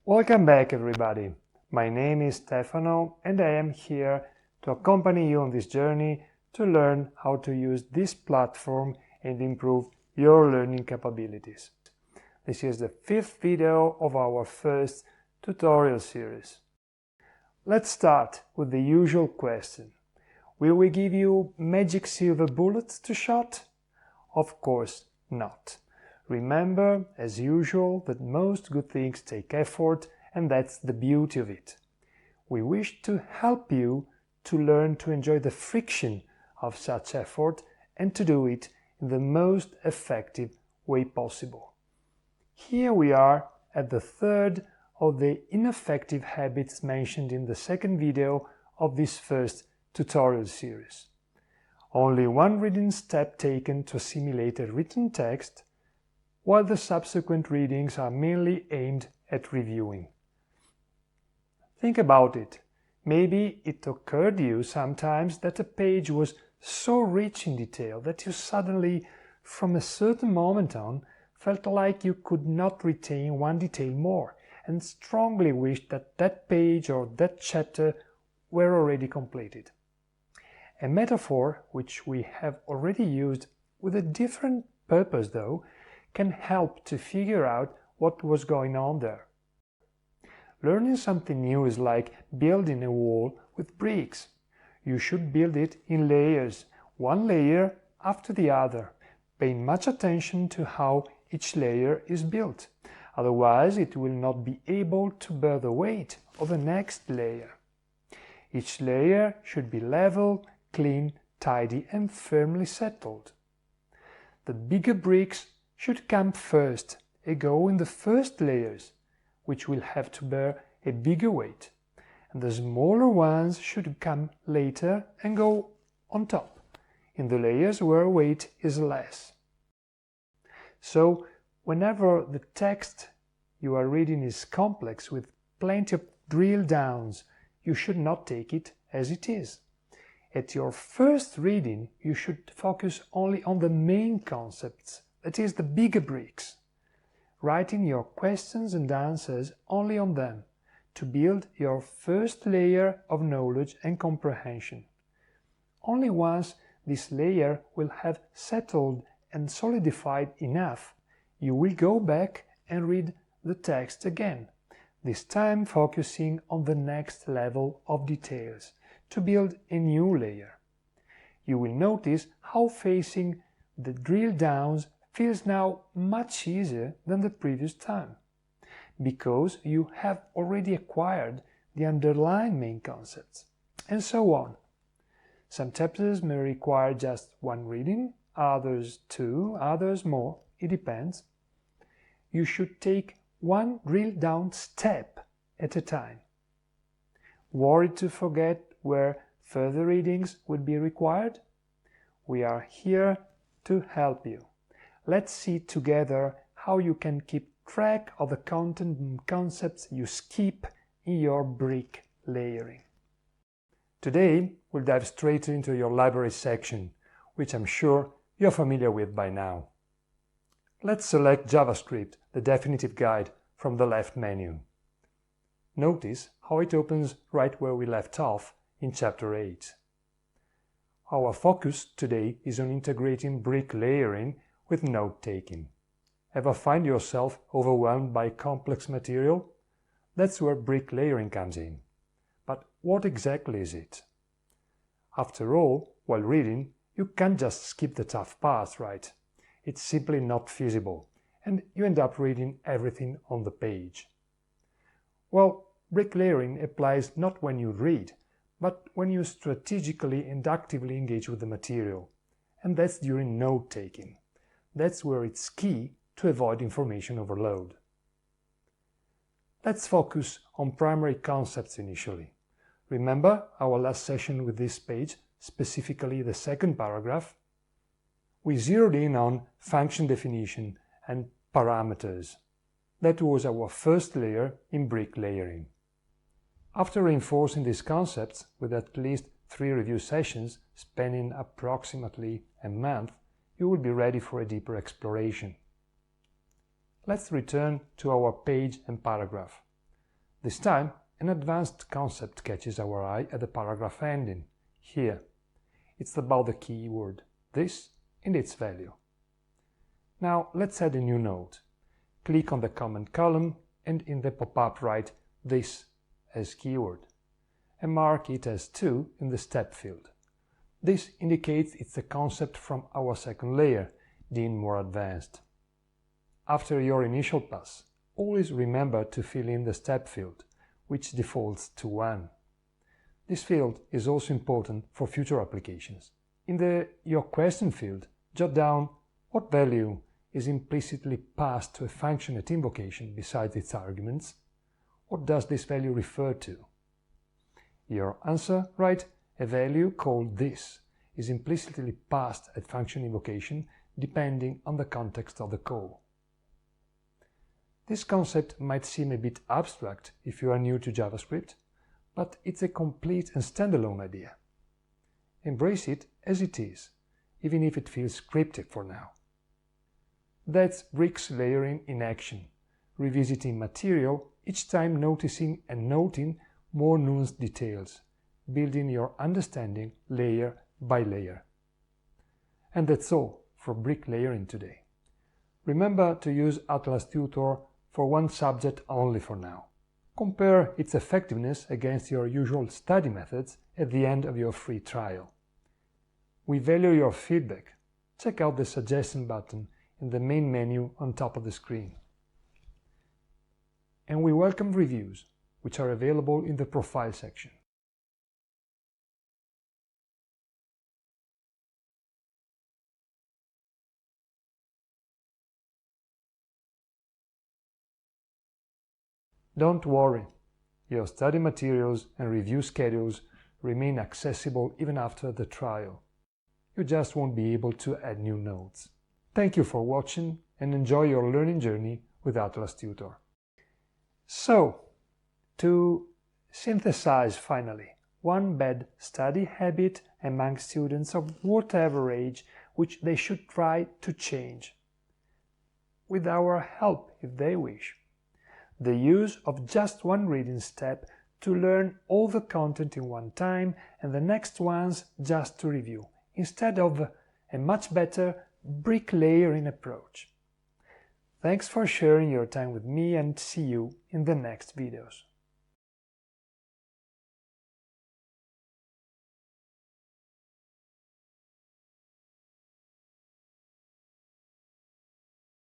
Welcome back, everybody. My name is Stefano and I am here to accompany you on this journey to learn how to use this platform and improve your learning capabilities. This is the 5th video of our first tutorial series. Let's start with the usual question. Will we give you magic silver bullets to shot? Of course not. Remember, as usual, that most good things take effort, and that's the beauty of it. We wish to help you to learn to enjoy the friction of such effort and to do it in the most effective way possible. Here we are at the third of the ineffective habits mentioned in the second video of this first tutorial series. Only one reading step taken to assimilate a written text, while the subsequent readings are mainly aimed at reviewing. Think about it. Maybe it occurred to you sometimes that a page was so rich in detail that you suddenly, from a certain moment on, felt like you could not retain one detail more and strongly wished that that page or that chapter were already completed. A metaphor, which we have already used with a different purpose though, can help to figure out what was going on there. Learning something new is like building a wall with bricks. You should build it in layers, one layer after the other, paying much attention to how each layer is built. Otherwise, it will not be able to bear the weight of the next layer. Each layer should be level, clean, tidy, and firmly settled. The bigger bricks should come first and go in the first layers, which will have to bear a bigger weight, and the smaller ones should come later and go on top, in the layers where weight is less. So, whenever the text you are reading is complex with plenty of drill downs, you should not take it as it is. At your first reading, you should focus only on the main concepts, that is, the bigger bricks, writing your questions and answers only on them, to build your first layer of knowledge and comprehension. Only once this layer will have settled and solidified enough, you will go back and read the text again, this time focusing on the next level of details, to build a new layer. You will notice how facing the drill downs feels now much easier than the previous time, because you have already acquired the underlying main concepts, and so on. Some chapters may require just one reading, others two, others more, it depends. You should take one drill down step at a time. Worried to forget where further readings would be required? We are here to help you. Let's see together how you can keep track of the content and concepts you skip in your brick layering. Today, we'll dive straight into your library section, which I'm sure you're familiar with by now. Let's select JavaScript, the definitive guide, from the left menu. Notice how it opens right where we left off in Chapter 8. Our focus today is on integrating brick layering with note-taking. Ever find yourself overwhelmed by complex material? That's where brick layering comes in. But what exactly is it? After all, while reading, you can't just skip the tough parts, right? It's simply not feasible, and you end up reading everything on the page. Well, brick layering applies not when you read, but when you strategically and actively engage with the material, and that's during note-taking. That's where it's key to avoid information overload. Let's focus on primary concepts initially. Remember our last session with this page, specifically the second paragraph? We zeroed in on function definition and parameters. That was our first layer in brick layering. After reinforcing these concepts with at least 3 review sessions spanning approximately a month, you will be ready for a deeper exploration. Let's return to our page and paragraph. This time, an advanced concept catches our eye at the paragraph ending, here. It's about the keyword this and its value. Now let's add a new note. Click on the comment column and in the pop-up write this as keyword and mark it as 2 in the step field. This indicates it's a concept from our second layer, deemed more advanced. After your initial pass, always remember to fill in the step field, which defaults to 1. This field is also important for future applications. In the Your Question field, jot down what value is implicitly passed to a function at invocation besides its arguments. What does this value refer to? Your answer, write a value called this is implicitly passed at function invocation depending on the context of the call. This concept might seem a bit abstract if you are new to JavaScript, but it's a complete and standalone idea. Embrace it as it is, even if it feels cryptic for now. That's bricks layering in action, revisiting material each time noticing and noting more nuanced details, building your understanding layer by layer. And that's all for brick layering today. Remember to use Atlhas Tutor for one subject only for now. Compare its effectiveness against your usual study methods at the end of your free trial. We value your feedback. Check out the suggestion button in the main menu on top of the screen. And we welcome reviews, which are available in the profile section. Don't worry, your study materials and review schedules remain accessible even after the trial. You just won't be able to add new notes. Thank you for watching and enjoy your learning journey with Atlhas Tutor. So, to synthesize finally, one bad study habit among students of whatever age which they should try to change. With our help, if they wish. The use of just one reading step to learn all the content in one time and the next ones just to review, instead of a much better brick layering approach. Thanks for sharing your time with me and see you in the next videos.